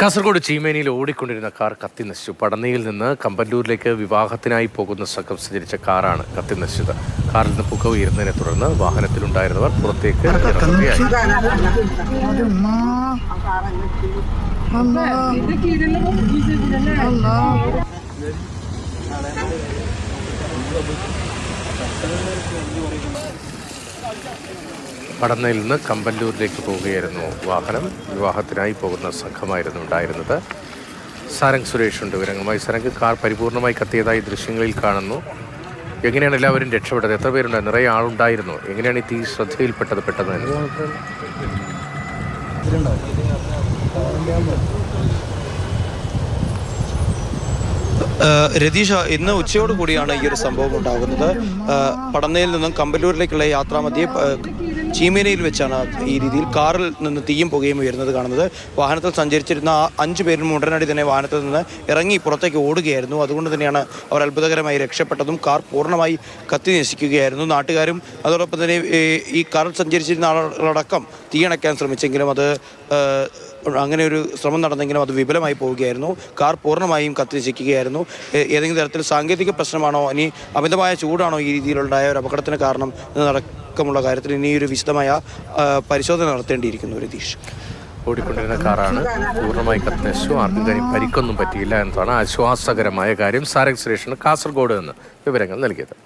കാസർഗോഡ് ചീമേനിയിൽ ഓടിക്കൊണ്ടിരുന്ന കാർ കത്തിനശിച്ചു. പടന്നയിൽ നിന്ന് കമ്പല്ലൂരിലേക്ക് വിവാഹത്തിനായി പോകുന്ന സംഘം സഞ്ചരിച്ച കാറാണ് കത്തിനശിച്ചത്. കാറിൽ നിന്ന് പുക ഉയരുന്നതിനെ തുടർന്ന് വാഹനത്തിലുണ്ടായിരുന്നവർ പുറത്തേക്ക് ഇറങ്ങുകയായി. പടന്നയിൽ നിന്ന് കമ്പല്ലൂരിലേക്ക് പോവുകയായിരുന്നു വാഹനം. വിവാഹത്തിനായി പോകുന്ന സംഘമായിരുന്നു ഉണ്ടായിരുന്നത്. സാരംഗ് സുരേഷ് ഉണ്ട് വിവരങ്ങളുമായി. സാരംഗ്, കാർ പരിപൂർണമായി കത്തിയതായി ദൃശ്യങ്ങളിൽ കാണുന്നു. എങ്ങനെയാണ് എല്ലാവരും രക്ഷപ്പെട്ടത്? എത്ര പേരുണ്ടായിരുന്നു? നിറയെ ആളുണ്ടായിരുന്നു. എങ്ങനെയാണ് ഈ തീ ശ്രദ്ധയിൽപ്പെട്ടത് പെട്ടെന്ന്? രതീഷ, ഇന്ന് ഉച്ചയോട് കൂടിയാണ് ഈ ഒരു സംഭവം ഉണ്ടാകുന്നത്. പടന്നയിൽ നിന്നും കമ്പല്ലൂരിലേക്കുള്ള യാത്രാമധ്യേ ചീമേനയിൽ വെച്ചാണ് ഈ രീതിയിൽ കാറിൽ നിന്ന് തീയും പുകയും ഉയരുന്നത് കാണുന്നത്. വാഹനത്തിൽ സഞ്ചരിച്ചിരുന്ന 5 പേരും ഉടനടി തന്നെ വാഹനത്തിൽ നിന്ന് ഇറങ്ങി പുറത്തേക്ക് ഓടുകയായിരുന്നു. അതുകൊണ്ട് തന്നെയാണ് അവർ അത്ഭുതകരമായി രക്ഷപ്പെട്ടതും. കാർ പൂർണ്ണമായി കത്തി നശിക്കുകയായിരുന്നു. നാട്ടുകാരും അതോടൊപ്പം തന്നെ ഈ കാറിൽ സഞ്ചരിച്ചിരുന്ന ആളടക്കം തീയണയ്ക്കാൻ ശ്രമിച്ചെങ്കിലും അങ്ങനെ ഒരു ശ്രമം നടന്നെങ്കിലും അത് വിഫലമായി പോവുകയായിരുന്നു. കാർ പൂർണ്ണമായും കത്തിനശിക്കുകയായിരുന്നു. ഏതെങ്കിലും തരത്തിൽ സാങ്കേതിക പ്രശ്നമാണോ, ഇനി അമിതമായ ചൂടാണോ ഈ രീതിയിലുണ്ടായ ഒരു അപകടത്തിന് കാരണം എന്നടക്കമുള്ള കാര്യത്തിൽ ഇനിയൊരു വിശദമായ പരിശോധന നടത്തേണ്ടിയിരിക്കുന്നു. രതീഷ്, ഓടിക്കൊണ്ടിരുന്ന കാറാണ് പൂർണ്ണമായി കത്തിനശിച്ചു. ആർക്കും പരിക്കൊന്നും പറ്റിയില്ല എന്നതാണ് ആശ്വാസകരമായ കാര്യം. സാരംഗ് സുരേഷിന് കാസർഗോഡ് നിന്ന് വിവരങ്ങൾ നൽകിയത്.